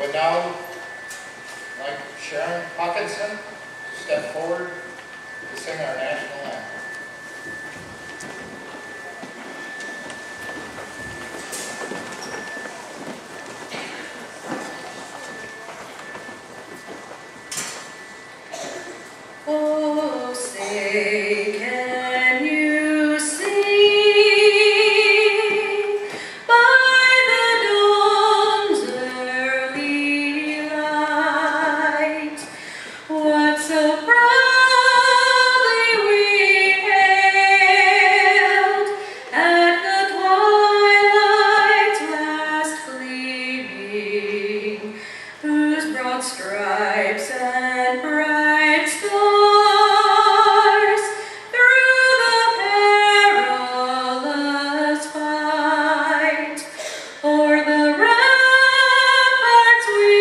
would now like Sharon Hawkinson to step forward to sing our national anthem. Oh, say, can you see by the dawn's early light what so proudly we hailed at the twilight's last gleaming, whose broad stripes and bright stars through the perilous fight o'er the ramparts we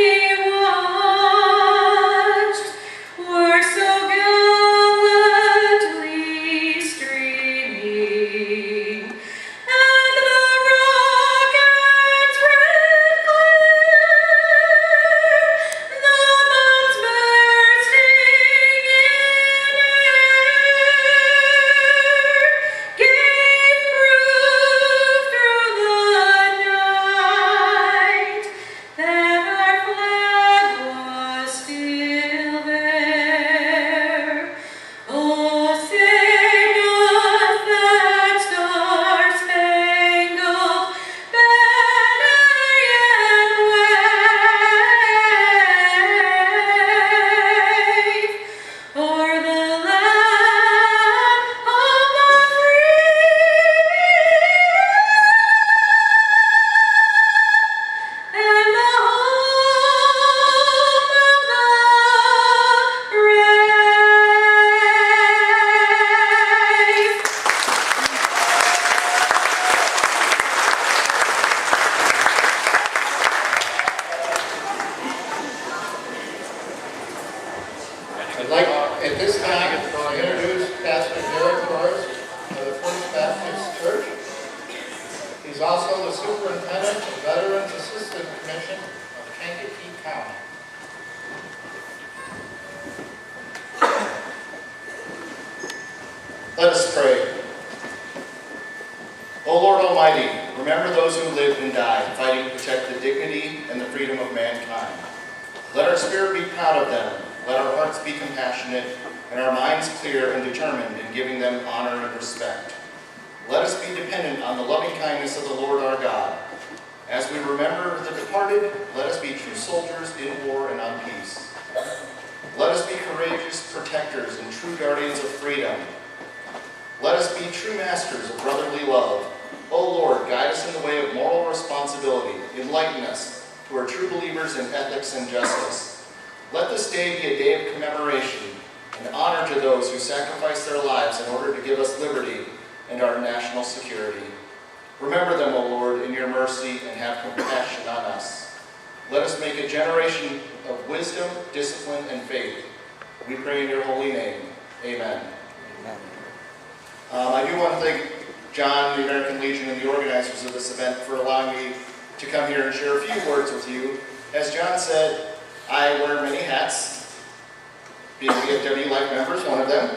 watched were so gallantly streaming, and the rocket's red glare, the bombs bursting in air, gave proof through the night that our flag was still there. Oh, sing us that star-spangled banner yet wave o'er the land of the free and the home of the brave. I'd like at this time to introduce Pastor Derek Morris of the First Baptist Church. He's also the superintendent of Veterans Assistance Commission of Kankakee County. Let us pray. O Lord Almighty, remember those who lived and died, fighting to protect the dignity and the freedom of mankind. Let our spirit be proud of them. Let our hearts be compassionate and our minds clear and determined in giving them honor and respect. Let us be dependent on the loving kindness of the Lord our God. As we remember the departed, let us be true soldiers in war and on peace. Let us be courageous protectors and true guardians of freedom. Let us be true masters of brotherly love. O Lord, guide us in the way of moral responsibility. Enlighten us, who are true believers in ethics and justice. Let this day be a day of commemoration and honor to those who sacrificed their lives in order to give us liberty and our national security. Remember them, O Lord, in your mercy, and have compassion on us. Let us make a generation of wisdom, discipline, and faith. We pray in your holy name. Amen. Amen. I do want to thank John, the American Legion, and the organizers of this event for allowing me to come here and share a few words with you. As John said, I wear many hats, being VFW Life members, one of them.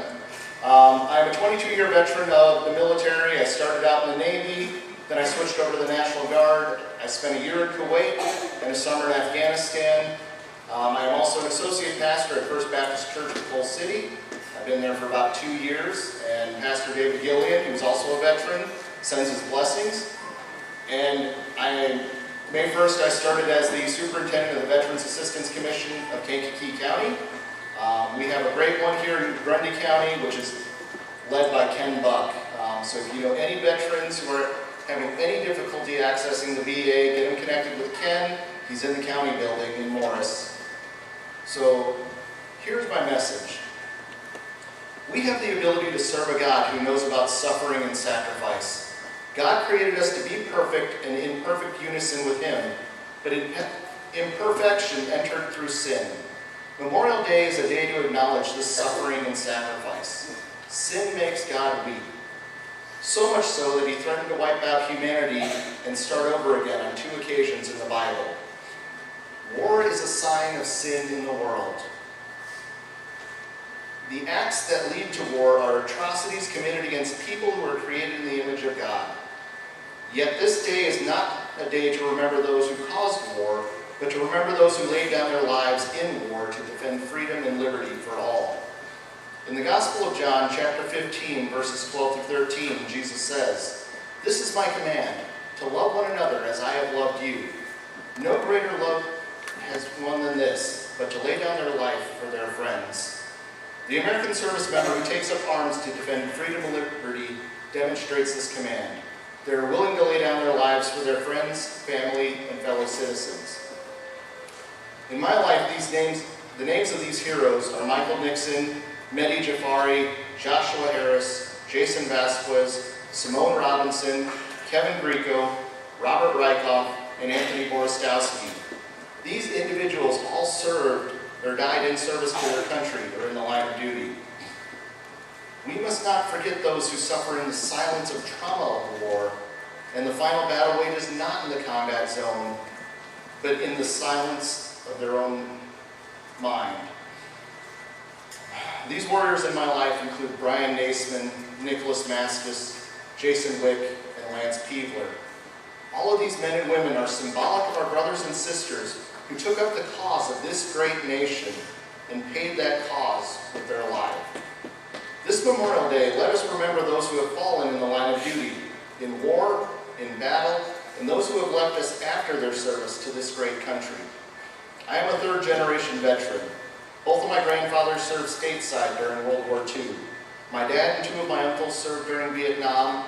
I'm a 22-year veteran of the military. I started out in the Navy, then I switched over to the National Guard. I spent a year in Kuwait and a summer in Afghanistan. I am also an associate pastor at First Baptist Church in Coal City. I've been there for about 2 years, and Pastor David Gillian, who's also a veteran, sends his blessings. And May 1st, I started as the superintendent of the Veterans Assistance Commission of Kankakee County. We have a great one here in Grundy County, which is led by Ken Buck. So if you know any veterans who are having any difficulty accessing the VA, get them connected with Ken. He's in the county building in Morris. So here's my message. We have the ability to serve a God who knows about suffering and sacrifice. God created us to be perfect and in perfect unison with Him, but imperfection entered through sin. Memorial Day is a day to acknowledge this suffering and sacrifice. Sin makes God weep. So much so that He threatened to wipe out humanity and start over again on 2 occasions in the Bible. War is a sign of sin in the world. The acts that lead to war are atrocities committed against people who are created in the image of God. Yet this day is not a day to remember those who caused war, but to remember those who laid down their lives in war to defend freedom and liberty for all. In the Gospel of John, chapter 15, verses 12 through 13, Jesus says, "This is my command, to love one another as I have loved you. No greater love has one than this, but to lay down their life for their friends." The American service member who takes up arms to defend freedom and liberty demonstrates this command. They are willing to lay down their lives for their friends, family, and fellow citizens. In my life, the names of these heroes are Michael Nixon, Mehdi Jafari, Joshua Harris, Jason Vasquez, Simone Robinson, Kevin Grieco, Robert Rykoff, and Anthony Borostowski. These individuals all served or died in service to their country or in the line of duty. We must not forget those who suffer in the silence of trauma of the war, and the final battle wages not in the combat zone, but in the silence of their own mind. These warriors in my life include Brian Naisman, Nicholas Maskus, Jason Wick, and Lance Peevler. All of these men and women are symbolic of our brothers and sisters who took up the cause of this great nation and paid that cause with their life. This Memorial Day, let us remember those who have fallen in the line of duty, in war, in battle, and those who have left us after their service to this great country. I am a third-generation veteran. Both of my grandfathers served stateside during World War II. My dad and two of my uncles served during Vietnam,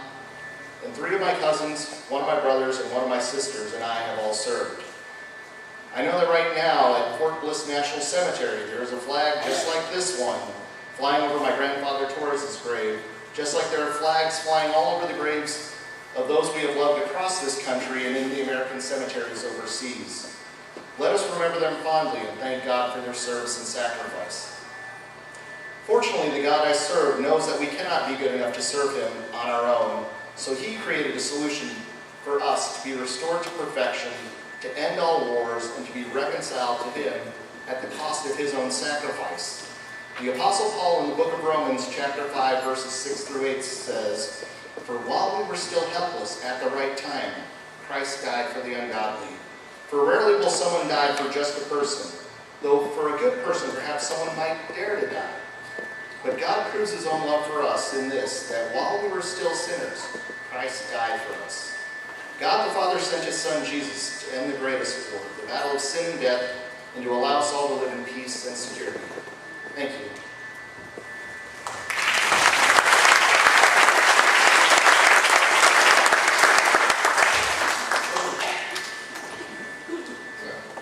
and three of my cousins, one of my brothers, and one of my sisters and I have all served. I know that right now at Fort Bliss National Cemetery there is a flag just like this one flying over my grandfather Torres's grave, just like there are flags flying all over the graves of those we have loved across this country and in the American cemeteries overseas. Let us remember them fondly and thank God for their service and sacrifice. Fortunately, the God I serve knows that we cannot be good enough to serve Him on our own, so He created a solution for us to be restored to perfection, to end all wars, and to be reconciled to Him at the cost of His own sacrifice. The Apostle Paul in the book of Romans, chapter 5, verses 6 through 8 says, "For while we were still helpless at the right time, Christ died for the ungodly. For rarely will someone die for just a person, though for a good person perhaps someone might dare to die. But God proves His own love for us in this, that while we were still sinners, Christ died for us." God the Father sent His Son Jesus to end the greatest war, the battle of sin and death, and to allow us all to live in peace and security. Thank you.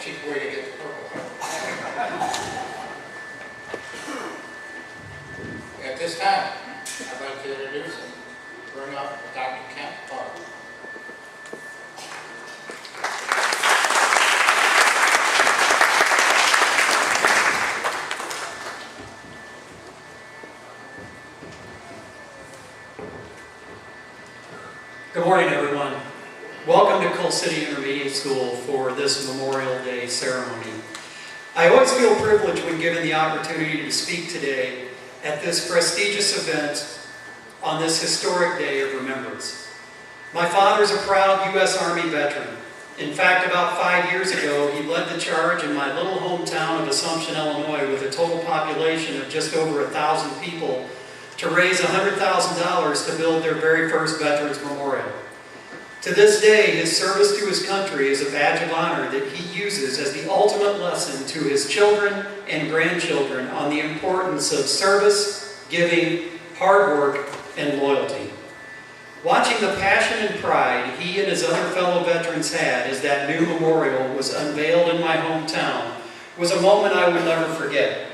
Cheap way to get the purple. At this time, I'd like to introduce and bring up Dr. Kent Park. Good morning, everyone. Welcome to Coal City Intermediate School for this Memorial Day ceremony. I always feel privileged when given the opportunity to speak today at this prestigious event on this historic day of remembrance. My father is a proud U.S. Army veteran. In fact, about 5 years ago, he led the charge in my little hometown of Assumption, Illinois, with a total population of just over 1,000 people, to raise $100,000 to build their very first Veterans Memorial. To this day, his service to his country is a badge of honor that he uses as the ultimate lesson to his children and grandchildren on the importance of service, giving, hard work, and loyalty. Watching the passion and pride he and his other fellow veterans had as that new memorial was unveiled in my hometown was a moment I would never forget.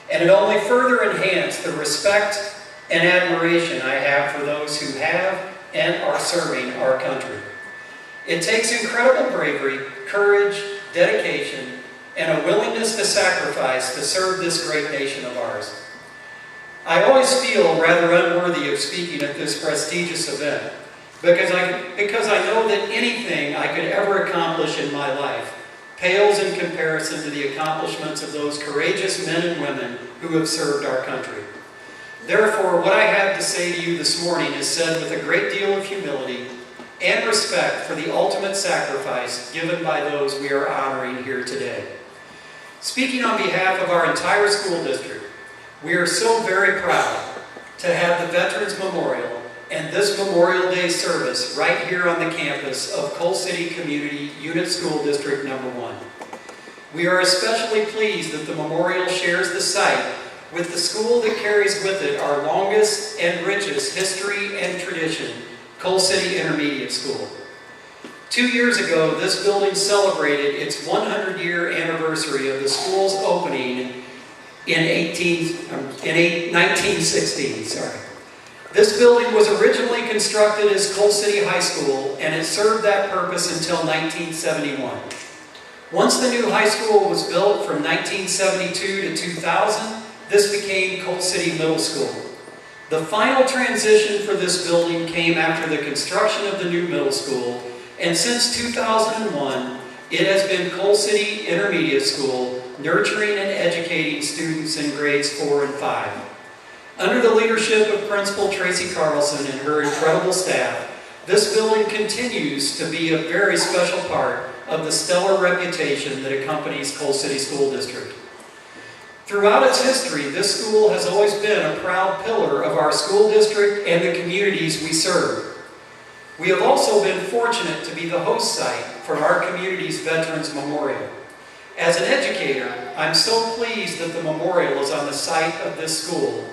And it only further enhanced the respect and admiration I have for those who have and are serving our country. It takes incredible bravery, courage, dedication, and a willingness to sacrifice to serve this great nation of ours. I always feel rather unworthy of speaking at this prestigious event because I know that anything I could ever accomplish in my life pales in comparison to the accomplishments of those courageous men and women who have served our country. Therefore, what I have to say to you this morning is said with a great deal of humility and respect for the ultimate sacrifice given by those we are honoring here today. Speaking on behalf of our entire school district, we are so very proud to have the Veterans Memorial and this Memorial Day service right here on the campus of Coal City Community Unit School District Number 1. We are especially pleased that the memorial shares the site with the school that carries with it our longest and richest history and tradition, Coal City Intermediate School. 2 years ago, this building celebrated its 100-year anniversary of the school's opening in 1916. This building was originally constructed as Coal City High School, and it served that purpose until 1971. Once the new high school was built from 1972 to 2000, this became Coal City Middle School. The final transition for this building came after the construction of the new middle school, and since 2001, it has been Coal City Intermediate School, nurturing and educating students in grades 4 and 5. Under the leadership of Principal Tracy Carlson and her incredible staff, this building continues to be a very special part of the stellar reputation that accompanies Coal City School District. Throughout its history, this school has always been a proud pillar of our school district and the communities we serve. We have also been fortunate to be the host site for our community's Veterans Memorial. As an educator, I'm so pleased that the memorial is on the site of this school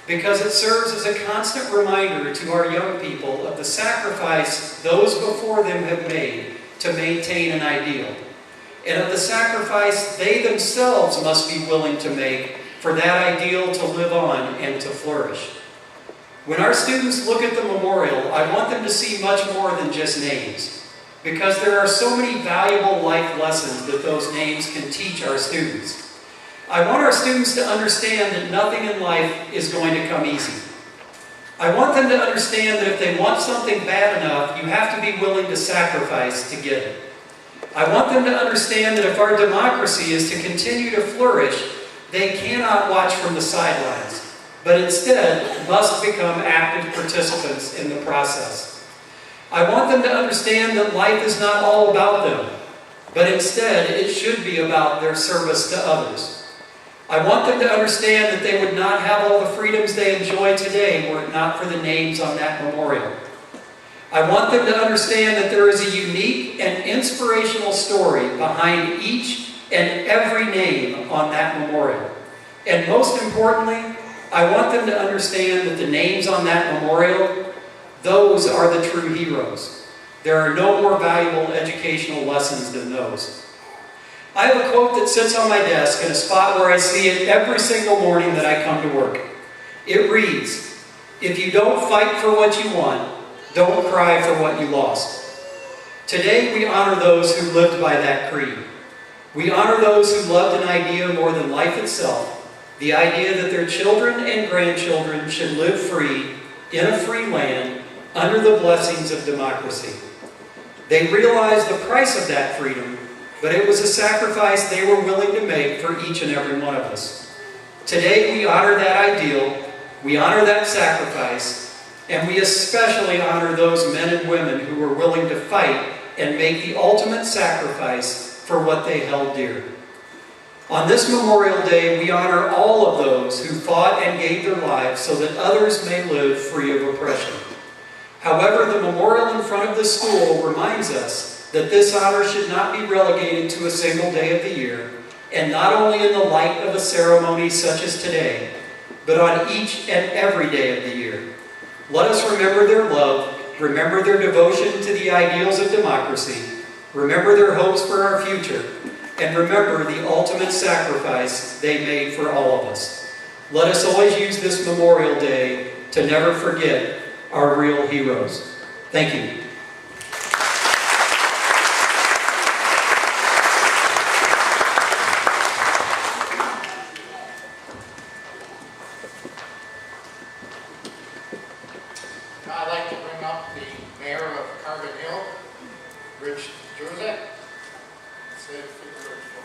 because it serves as a constant reminder to our young people of the sacrifice those before them have made to maintain an ideal, and of the sacrifice they themselves must be willing to make for that ideal to live on and to flourish. When our students look at the memorial, I want them to see much more than just names, because there are so many valuable life lessons that those names can teach our students. I want our students to understand that nothing in life is going to come easy. I want them to understand that if they want something bad enough, you have to be willing to sacrifice to get it. I want them to understand that if our democracy is to continue to flourish, they cannot watch from the sidelines, but instead must become active participants in the process. I want them to understand that life is not all about them, but instead it should be about their service to others. I want them to understand that they would not have all the freedoms they enjoy today were it not for the names on that memorial. I want them to understand that there is a unique and inspirational story behind each and every name on that memorial. And most importantly, I want them to understand that the names on that memorial, those are the true heroes. There are no more valuable educational lessons than those. I have a quote that sits on my desk in a spot where I see it every single morning that I come to work. It reads, "If you don't fight for what you want, don't cry for what you lost." Today we honor those who lived by that creed. We honor those who loved an idea more than life itself, the idea that their children and grandchildren should live free in a free land under the blessings of democracy. They realized the price of that freedom, but it was a sacrifice they were willing to make for each and every one of us. Today we honor that ideal, we honor that sacrifice, and we especially honor those men and women who were willing to fight and make the ultimate sacrifice for what they held dear. On this Memorial Day, we honor all of those who fought and gave their lives so that others may live free of oppression. However, the memorial in front of the school reminds us that this honor should not be relegated to a single day of the year, and not only in the light of a ceremony such as today, but on each and every day of the year. Let us remember their love, remember their devotion to the ideals of democracy, remember their hopes for our future, and remember the ultimate sacrifice they made for all of us. Let us always use this Memorial Day to never forget our real heroes. Thank you. I'd like to bring up the mayor of Carbon Hill, Rich Juzek. Say a few words for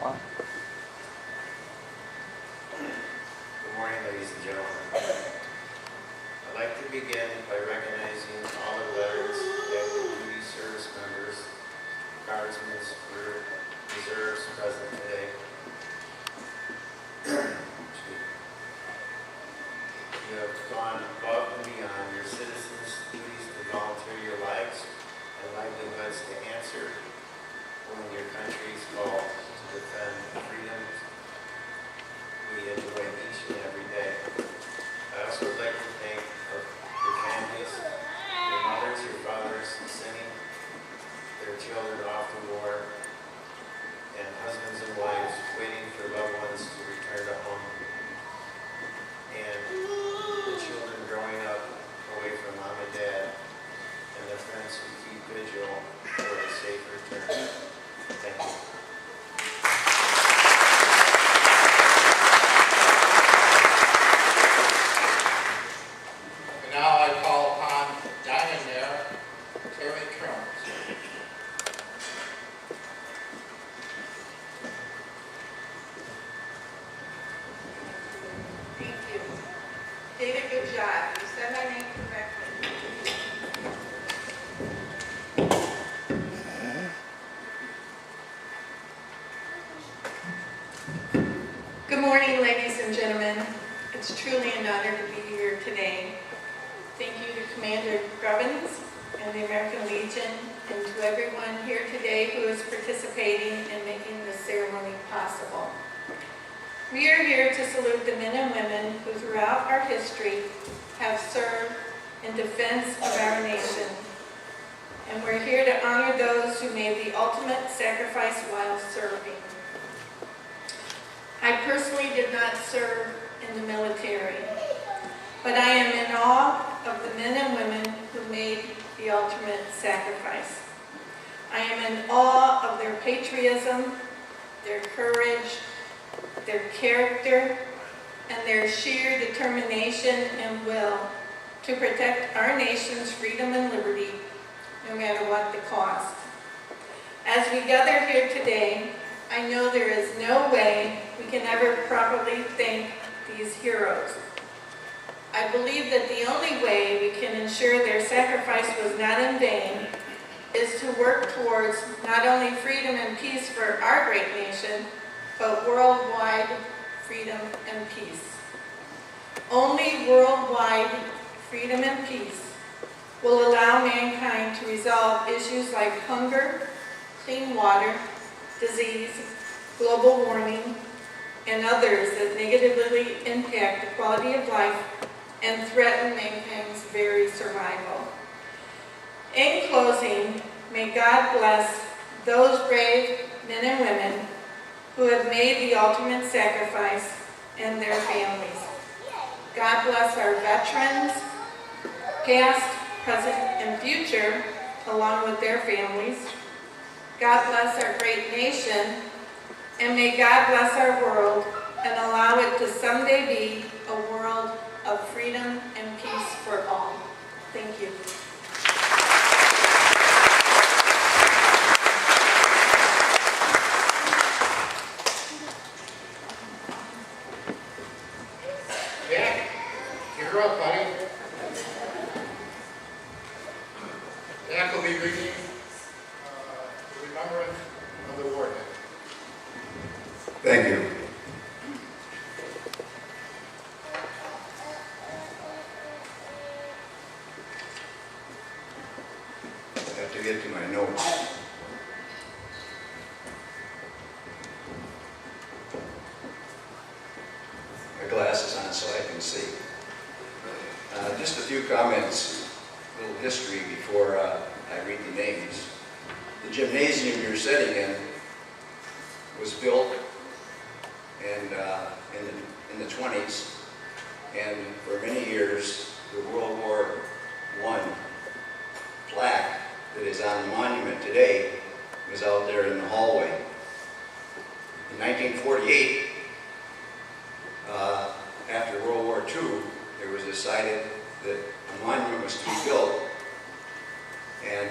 us. Good morning, ladies and gentlemen. I'd like to begin by recognizing all the veterans, active duty service members, guardsmen, reserves present today. You have gone above and beyond your citizens' duties to volunteer your lives and livelihoods to answer when your country's call to defend freedoms we enjoy each and every day. I also would like to thank your families, your mothers, your fathers, sending their children off to war, and husbands and wives waiting for loved ones to return to home, and the children growing up away from mom and dad, and their friends who keep vigil for a safe return. Thank you. And now I call upon Diamond Mayor Terry Kearns. Thank you. Did a good job. You said my name correctly. Good morning, ladies and gentlemen. It's truly an honor to be here today. Thank you to Commander Grubbins and the American Legion, and to everyone here today who is participating in making this ceremony possible. We are here to salute the men and women who throughout our history have served in defense of our nation. And we're here to honor those who made the ultimate sacrifice while serving. I personally did not serve in the military, but I am in awe of the men and women who made the ultimate sacrifice. I am in awe of their patriotism, their courage, their character, and their sheer determination and will to protect our nation's freedom and liberty, no matter what the cost. As we gather here today, I know there is no way we can ever properly thank these heroes. I believe that the only way we can ensure their sacrifice was not in vain is to work towards not only freedom and peace for our great nation, but worldwide freedom and peace. Only worldwide freedom and peace will allow mankind to resolve issues like hunger, clean water, disease, global warming, and others that negatively impact the quality of life and threaten mankind's very survival. In closing, may God bless those brave men and women who have made the ultimate sacrifice and their families. God bless our veterans, past, present, and future, along with their families. God bless our great nation, and may God bless our world and allow it to someday be a world of freedom and peace for all. Thank you. Jack, you're up, buddy. Jack will be reading the remembrance of the war. Thank you. I have to get to my notes. My glasses on so I can see. Just a few comments, a little history before I read the names. The gymnasium you're sitting in was built and in the 20s, and for many years the World War I plaque that is on the monument today was out there in the hallway. In 1948, after World War II, it was decided that a monument was to be built, And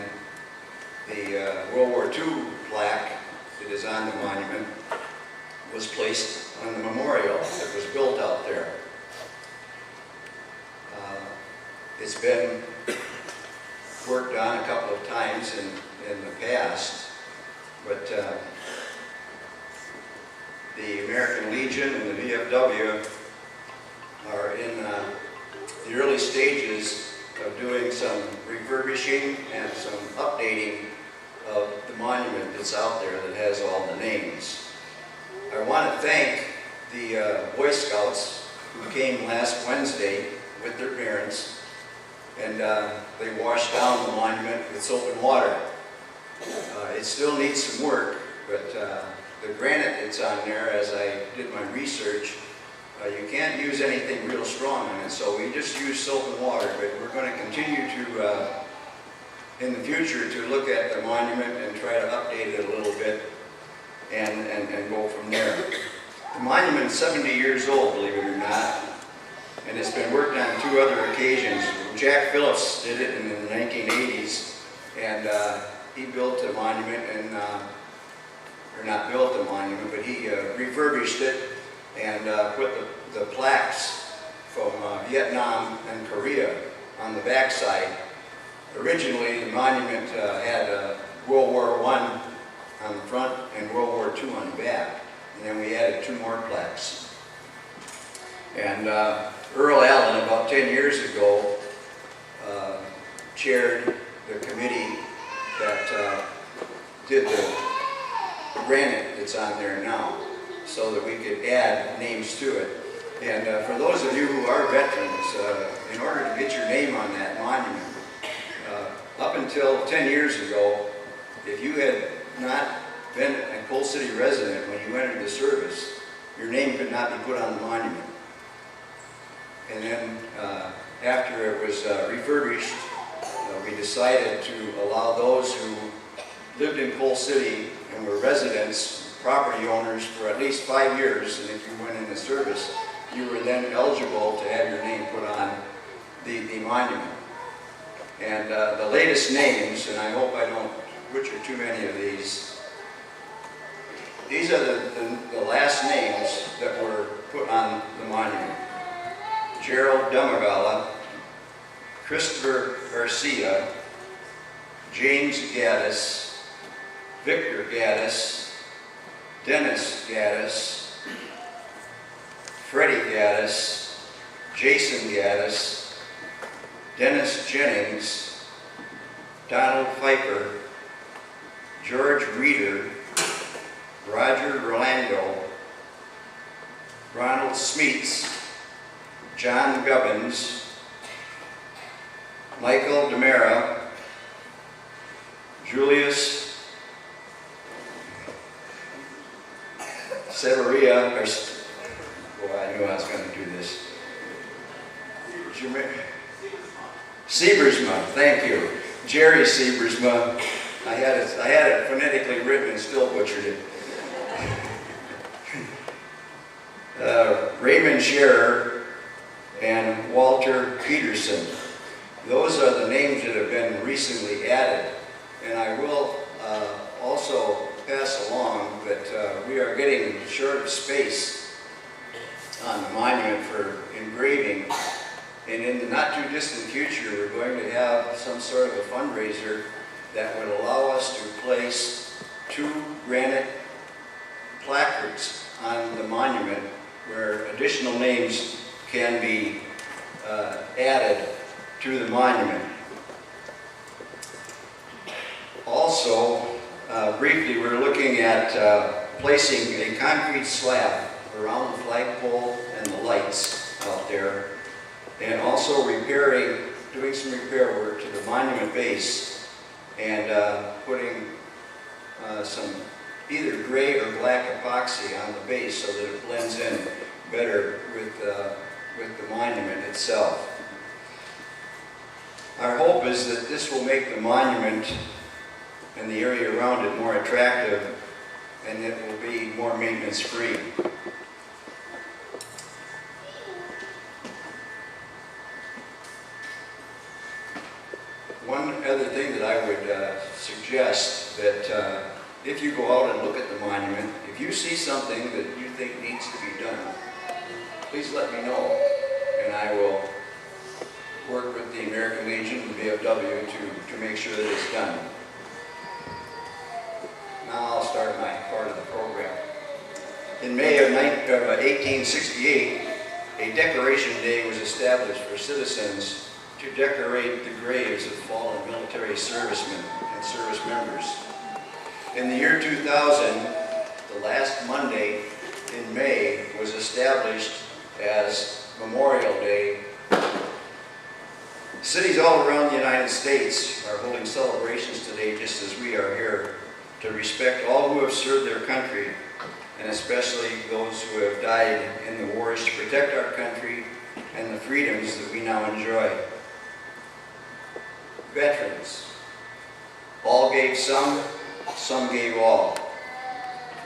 the World War II plaque that is on the monument was placed on the memorial that was built out there. It's been worked on a couple of times in the past, but the American Legion and the VFW are in the early stages of doing some refurbishing and some updating of the monument that's out there that has all the names. I want to thank the Boy Scouts who came last Wednesday with their parents, and they washed down the monument with soap and water. It still needs some work, but the granite that's on there, as I did my research, you can't use anything real strong on it, so we just use soap and water. But we're going to continue to, in the future, to look at the monument and try to update it a little bit and go from there. The monument's 70 years old, believe it or not, and it's been worked on 2 other occasions. Jack Phillips did it in the 1980s, and he built a monument, and or not built a monument, but he refurbished it and put the plaques from Vietnam and Korea on the backside. Originally, the monument had World War I on the front and World War II on the back, and then we added 2 more plaques. And Earl Allen, about 10 years ago, chaired the committee that did the granite that's on there now, so that we could add names to it. And for those of you who are veterans, in order to get your name on that monument, up until 10 years ago, if you had not been a Coal City resident when you entered the service, your name could not be put on the monument. And then after it was refurbished, we decided to allow those who lived in Coal City and were residents, property owners for at least 5 years, and if you went into service, you were then eligible to have your name put on the monument. And the latest names, and I hope I don't butcher too many of these are the last names that were put on the monument. Gerald Dumagala, Christopher Garcia, James Gaddis, Victor Gaddis, Dennis Gaddis, Freddie Gaddis, Jason Gaddis, Dennis Jennings, Donald Pfeiffer, George Reeder, Roger Rolando, Ronald Smeets, John Gubbins, Michael Demera, Julius Severia, boy, I knew I was going to do this. Siebersma, thank you. Jerry Siebersma. I had it phonetically written and still butchered it. Raymond Scherer and Walter Peterson. Those are the names that have been recently added. And I will also pass along that we are getting short of space on the monument for engraving. And in the not too distant future, we're going to have some sort of a fundraiser that would allow us to place 2 granite placards on the monument where additional names can be added to the monument. Also, briefly, we're looking at placing a concrete slab around the flagpole and the lights out there, and also doing some repair work to the monument base, and putting some either gray or black epoxy on the base so that it blends in better with the monument itself. Our hope is that this will make the monument and the area around it more attractive, and it will be more maintenance-free. One other thing that I would suggest, that if you go out and look at the monument, if you see something that you think needs to be done, please let me know, and I will work with the American Legion and VFW to make sure that it's done. Now I'll start my part of the program. In May of 1868, a decoration day was established for citizens to decorate the graves of fallen military servicemen and service members. In the year 2000, the last Monday in May was established as Memorial Day. Cities all around the United States are holding celebrations today, just as we are here, to respect all who have served their country, and especially those who have died in the wars to protect our country and the freedoms that we now enjoy. Veterans. All gave some gave all.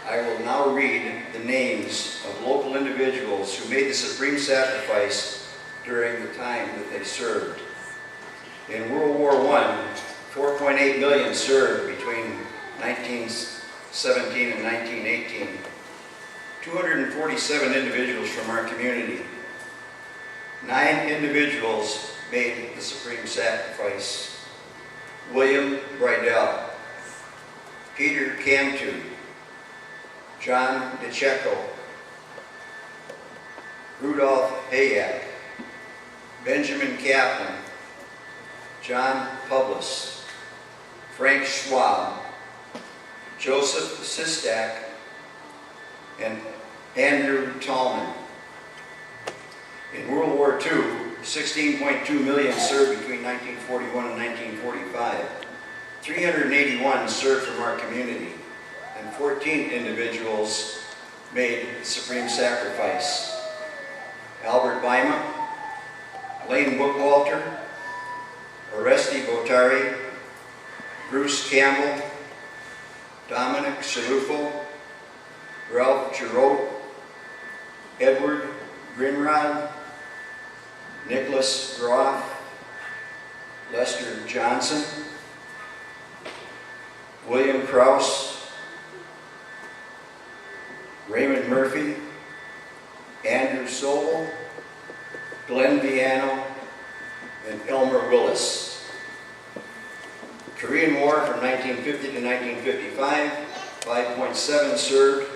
I will now read the names of local individuals who made the supreme sacrifice during the time that they served. In World War I, 4.8 million served between 1917 and 1918. 247 individuals from our community. 9 individuals made the supreme sacrifice. William Bridell, Peter Cantu, John DeCecco, Rudolph Hayak, Benjamin Kaplan, John Publius, Frank Schwab, Joseph Sistak, and Andrew Tallman. In World War II, 16.2 million served between 1941 and 1945. 381 served from our community, and 14 individuals made the supreme sacrifice. Albert Bima, Lane Bookwalter, Oresti Botari, Bruce Campbell, Dominic Shalufo, Ralph Giroux, Edward Grinrod, Nicholas Groff, Lester Johnson, William Krause, Raymond Murphy, Andrew Sobel, Glenn Viano, and Elmer Willis. Korean War from 1950 to 1955, 5.7 served,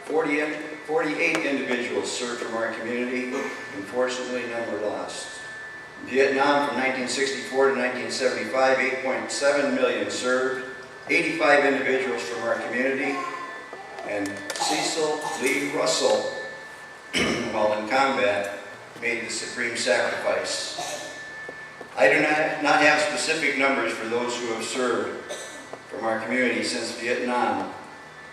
48 individuals served from our community. Unfortunately, none were lost. Vietnam from 1964 to 1975, 8.7 million served, 85 individuals from our community, and Cecil Lee Russell, while in combat, made the supreme sacrifice. I do not have specific numbers for those who have served from our community since Vietnam.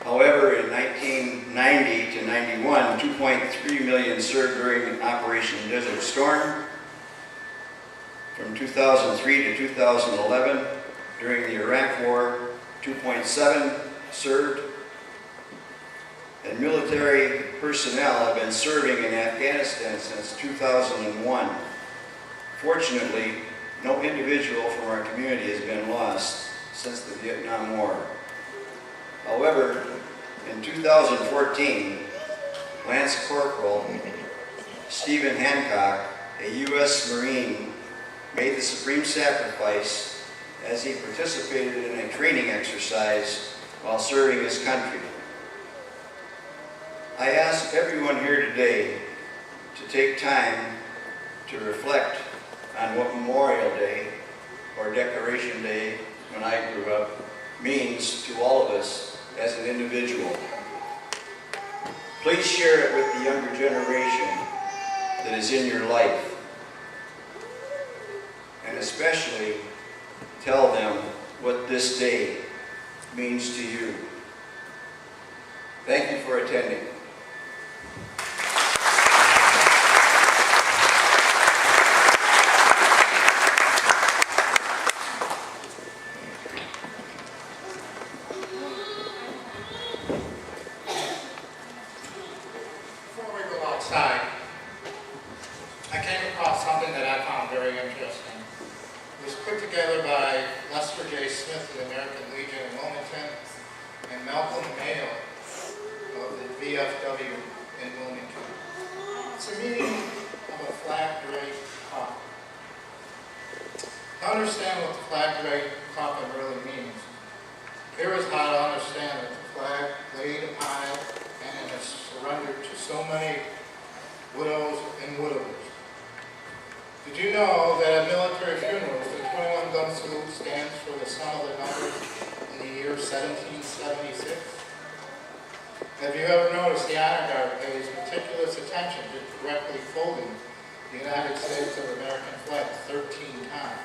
However, in 1990 to 91, 2.3 million served during Operation Desert Storm. From 2003 to 2011, during the Iraq War, 2.7 served. And military personnel have been serving in Afghanistan since 2001. Fortunately, no individual from our community has been lost since the Vietnam War. However, in 2014, Lance Corporal Stephen Hancock, a U.S. Marine, made the supreme sacrifice as he participated in a training exercise while serving his country. I ask everyone here today to take time to reflect on what Memorial Day, or Decoration Day when I grew up, means to all of us as an individual. Please share it with the younger generation that is in your life. And especially tell them what this day means to you. Thank you for attending. Before we go outside, I came across something that I found very interesting. It was put together by Lester J. Smith of the American Legion in Wilmington and Malcolm Mayo of the VFW in Wilmington. It's a meaning of a flag-draped coffin. To understand what the flag-draped coffin really means, here is how to understand that the flag laid upon it and it is surrendered to so many widows and widowers. Did you know that at military funerals, the 21-gun salute stands for the sum of the numbers in the year 1776? Have you ever noticed the Honor Guard pays meticulous attention to correctly folding the United States of American flag 13 times?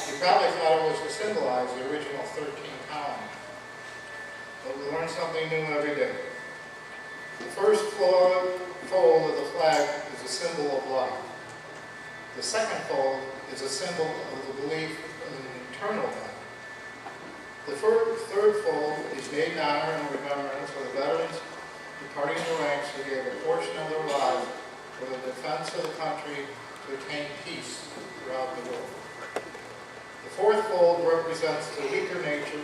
You probably thought it was to symbolize the original 13 colonies. But we learn something new every day. The first fold of the flag is a symbol of life. The second fold is a symbol of the belief in an eternal life. The third fold is made in honor and remembrance of the veterans departing the ranks who gave a portion of their lives for the defense of the country to attain peace throughout the world. The fourth fold represents the weaker nature,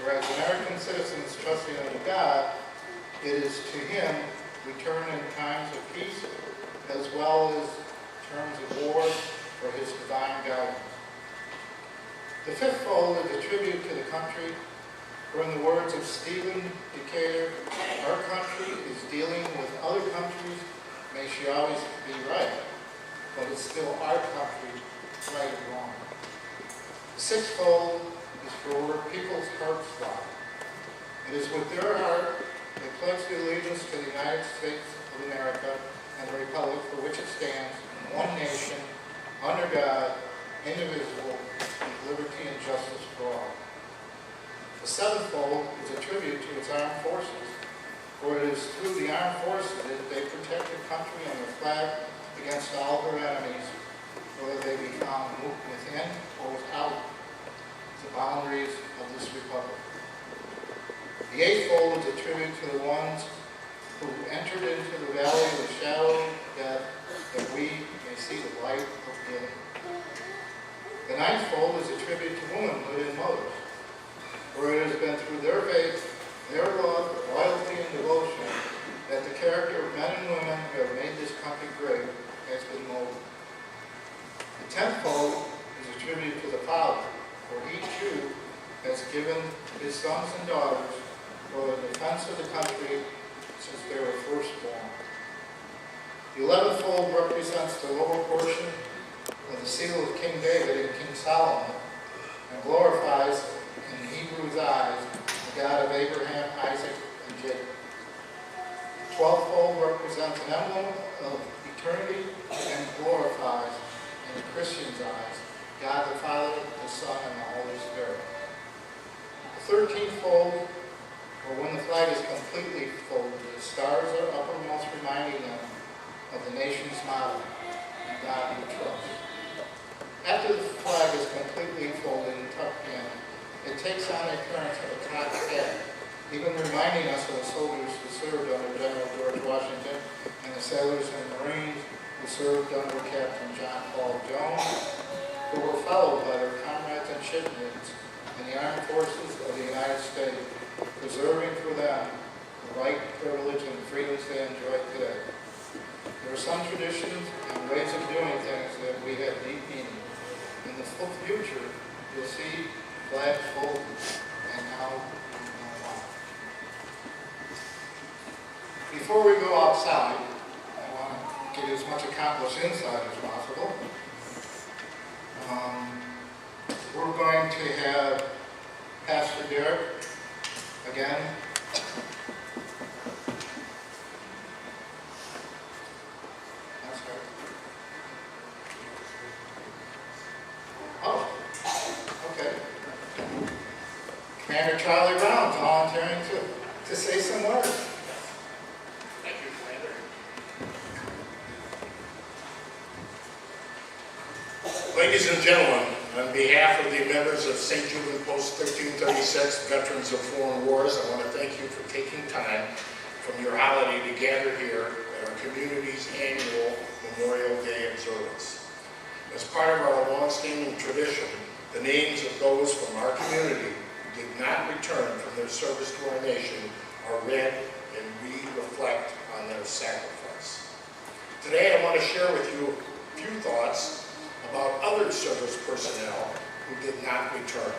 whereas American citizens trusting in God, it is to Him we turn in times of peace as well as terms of war for His divine guidance. The fifth fold is a tribute to the country, for in the words of Stephen Decatur, our country is dealing with other countries, may she always be right, but it's still our country, right or wrong. The sixth fold is for where people's hearts lie. It is with their heart they pledge their allegiance to the United States of America and the Republic for which it stands, one nation, under God, indivisible, with liberty and justice for all. The seventh fold is a tribute to its armed forces, for it is through the armed forces that they protect the country and their flag against all their enemies, whether they be found within or without the boundaries of this republic. The eighth fold is a tribute to the ones who entered into the valley of the shadow of death, that we may see the light of day. The ninth fold is a tribute to womanhood and mothers, for it has been through their faith, their love, loyalty, and devotion that the character of men and women who have made this country great has been molded. The tenth fold is a tribute to the Father, for He too has given His sons and daughters for the defense of the country since they were first born. The 11th fold represents the lower portion of the seal of King David and King Solomon and glorifies in Hebrews' eyes the God of Abraham, Isaac, and Jacob. The 12th fold represents an emblem of eternity and glorifies in the Christian's eyes God the Father, the Son, and the Holy Spirit. The 13th fold, or when the flag is completely folded, the stars are uppermost, reminding them of the nation's motto, "In God we trust." After the flag is completely folded and tucked in, it takes on the appearance of a cocked hat, even reminding us of the soldiers who served under General George Washington and the sailors and Marines who served under Captain John Paul Jones, who were followed by their comrades and shipmates in the armed forces of the United States, preserving for them the right, privilege, and freedoms they enjoy today. There are some traditions and ways of doing things that we have deep meaning. In the future, you'll see flags folded and how we know why. Before we go outside, I want to get as much accomplished inside as possible. We're going to have Pastor Derek again. That's right. Oh, okay. Commander Charlie Brown volunteering to say some words. Thank you, Commander. Ladies and gentlemen, on behalf of the members of St. Jude Post 1336, Veterans of Foreign Wars, I want to thank you for taking time from your holiday to gather here at our community's annual Memorial Day observance. As part of our longstanding tradition, the names of those from our community who did not return from their service to our nation are read, and we reflect on their sacrifice. Today I want to share with you a few thoughts about other service personnel who did not return.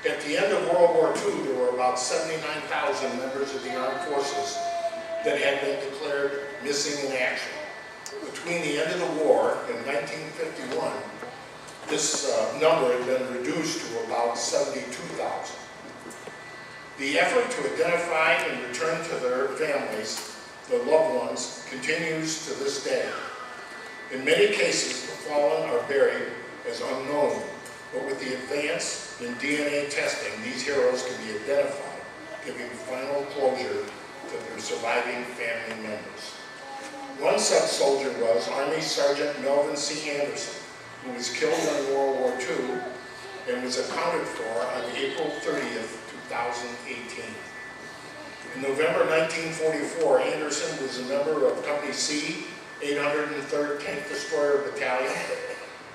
At the end of World War II, there were about 79,000 members of the armed forces that had been declared missing in action. Between the end of the war in 1951, this number had been reduced to about 72,000. The effort to identify and return to their families, their loved ones, continues to this day. In many cases, the fallen are buried as unknown, but with the advance in DNA testing, these heroes can be identified, giving final closure to their surviving family members. One such soldier was Army Sergeant Melvin C. Anderson, who was killed in World War II and was accounted for on April 30th, 2018. In November 1944, Anderson was a member of Company C, 803rd Tank Destroyer Battalion,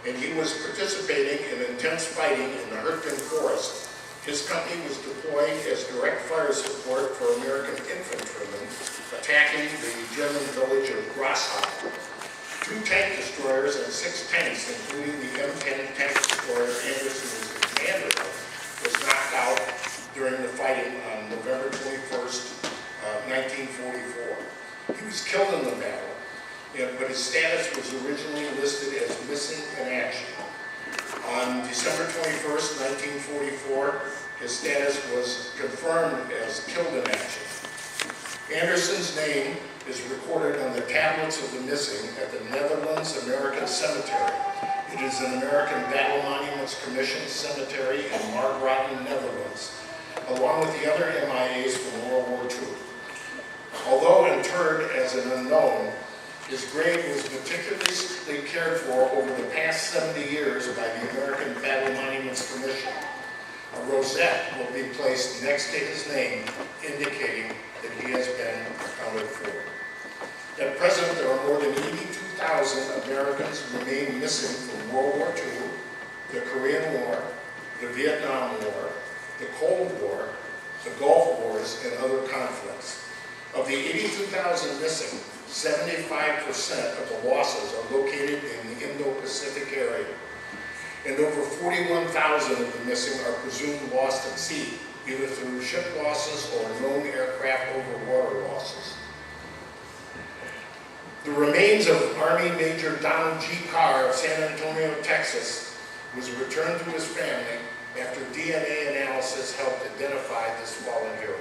and he was participating in intense fighting in the Hurtgen Forest. His company was deployed as direct fire support for American infantrymen attacking the German village of Grasshopper. 2 tank destroyers and 6 tanks, including the M10 tank destroyer Anderson was the commander of, was knocked out during the fighting on November 21st, 1944. He was killed in the battle, but his status was originally listed as missing in action. On December 21st, 1944, his status was confirmed as killed in action. Anderson's name is recorded on the tablets of the missing at the Netherlands American Cemetery. It is an American Battle Monuments Commission cemetery in Margraten, Netherlands, along with the other MIAs from World War II. Although interred as an unknown, his grave was meticulously cared for over the past 70 years by the American Battle Monuments Commission. A rosette will be placed next to his name, indicating that he has been accounted for. At present, there are more than 82,000 Americans who remain missing from World War II, the Korean War, the Vietnam War, the Cold War, the Gulf Wars, and other conflicts. Of the 82,000 missing, 75% of the losses are located in the Indo-Pacific area, and over 41,000 of the missing are presumed lost at sea, either through ship losses or known aircraft over water losses. The remains of Army Major Donald G. Carr of San Antonio, Texas, was returned to his family after DNA analysis helped identify this fallen hero.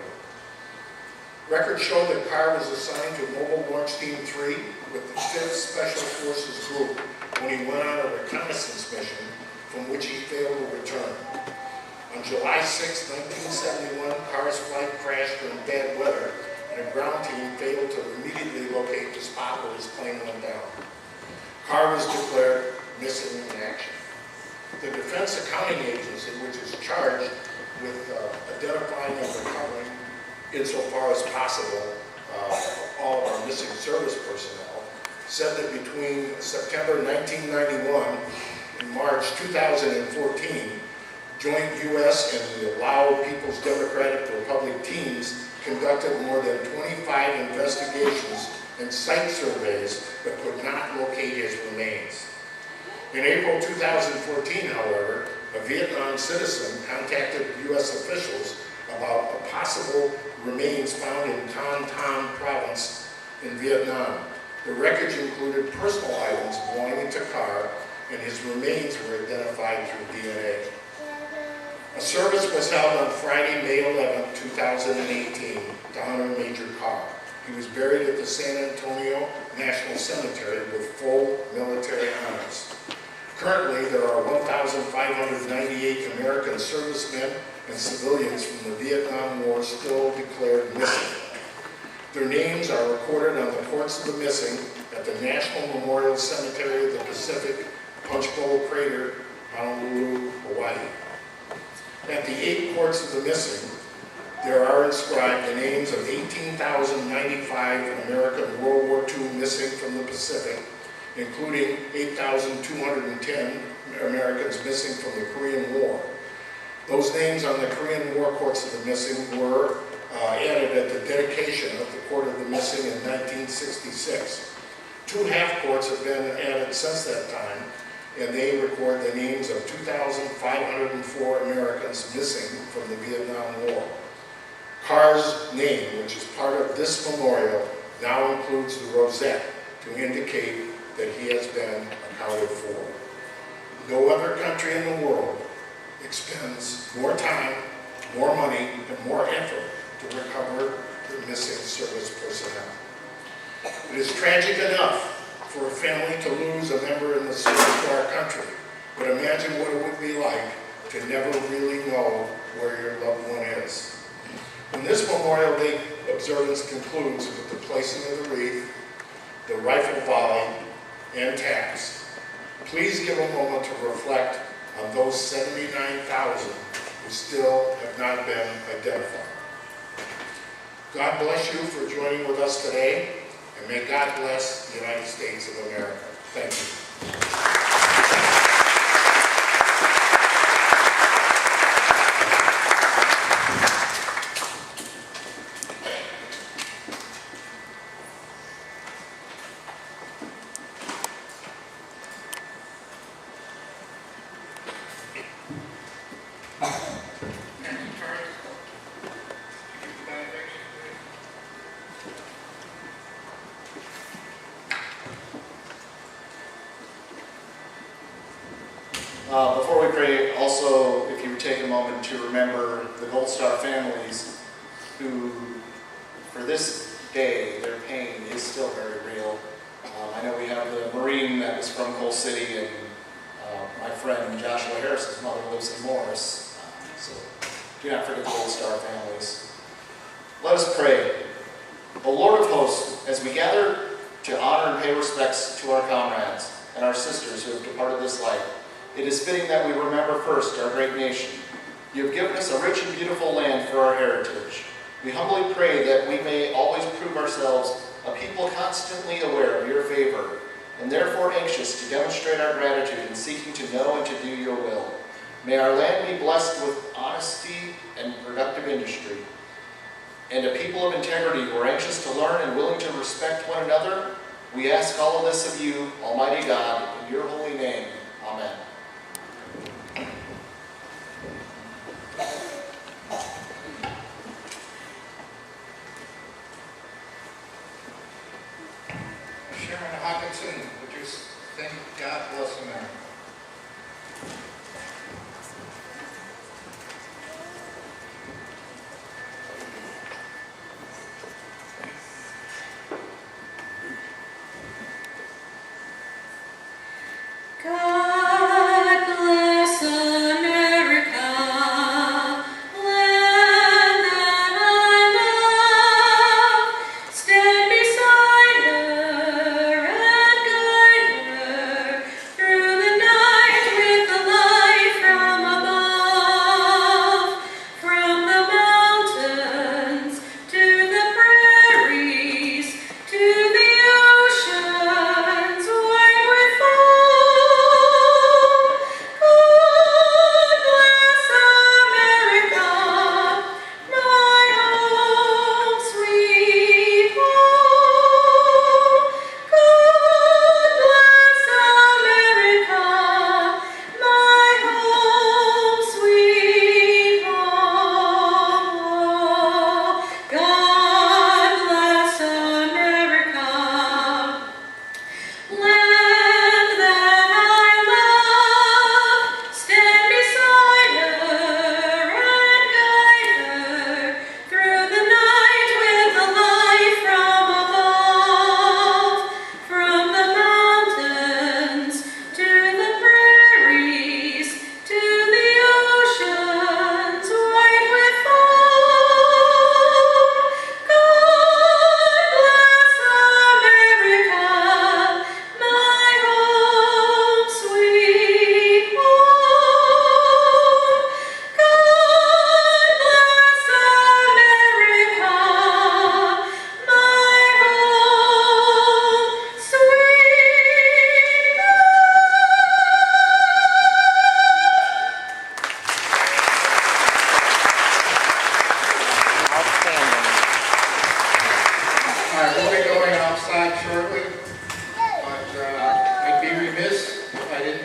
Records show that Carr was assigned to Mobile Launch Team 3 with the 5th Special Forces Group when he went on a reconnaissance mission from which he failed to return. On July 6, 1971, Carr's flight crashed during bad weather, and a ground team failed to immediately locate the spot where his plane went down. Carr was declared missing in action. The Defense Accounting Agency, which is charged with identifying and recovering, insofar as possible, all of our missing service personnel, said that between September 1991 and March 2014, joint U.S. and the Lao People's Democratic Republic teams conducted more than 25 investigations and site surveys but could not locate his remains. In April 2014, however, a Vietnam citizen contacted U.S. officials about a possible remains found in Con Tam province in Vietnam. The wreckage included personal items belonging to Carr, and his remains were identified through DNA. A service was held on Friday, May 11, 2018, to honor Major Carr. He was buried at the San Antonio National Cemetery with full military honors. Currently, there are 1,598 American servicemen and civilians from the Vietnam War still declared missing. Their names are recorded on the Courts of the Missing at the National Memorial Cemetery of the Pacific, Punchbowl Crater, Honolulu, Hawaii. At the 8 Courts of the Missing, there are inscribed the names of 18,095 American World War II missing from the Pacific including 8,210 Americans missing from the Korean War. Those names on the Korean War Courts of the Missing were added at the dedication of the Court of the Missing in 1966. 2 half-courts have been added since that time, and they record the names of 2,504 Americans missing from the Vietnam War. Carr's name, which is part of this memorial, now includes the rosette to indicate that he has been accounted for. No other country in the world expends more time, more money, and more effort to recover the missing service personnel. It is tragic enough for a family to lose a member in the service to our country, but imagine what it would be like to never really know where your loved one is. When this Memorial Day observance concludes with the placing of the wreath, the rifle volley, and taps, please give a moment to reflect on those 79,000 who still have not been identified. God bless you for joining with us today, and may God bless the United States of America. Thank you. Before we pray, also, if you would take a moment to remember the Gold Star families who, for this day, their pain is still very real. I know we have the Marine that was from Coal City, and my friend Joshua Harris's mother lives in Morris. So do not forget the Gold Star families. Let us pray. O Lord of hosts, as we gather to honor and pay respects to our comrades and our sisters who have departed this life, it is fitting that we remember first our great nation. You have given us a rich and beautiful land for our heritage. We humbly pray that we may always prove ourselves a people constantly aware of your favor, and therefore anxious to demonstrate our gratitude in seeking to know and to do your will. May our land be blessed with honesty and productive industry, and a people of integrity who are anxious to learn and willing to respect one another. We ask all of this of you, Almighty God, in your holy name. Amen. Chairman Hawkinson, would you sing God Bless America? God bless America, land that I love. Stand beside her and guide her through the night with the light.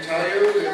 tell you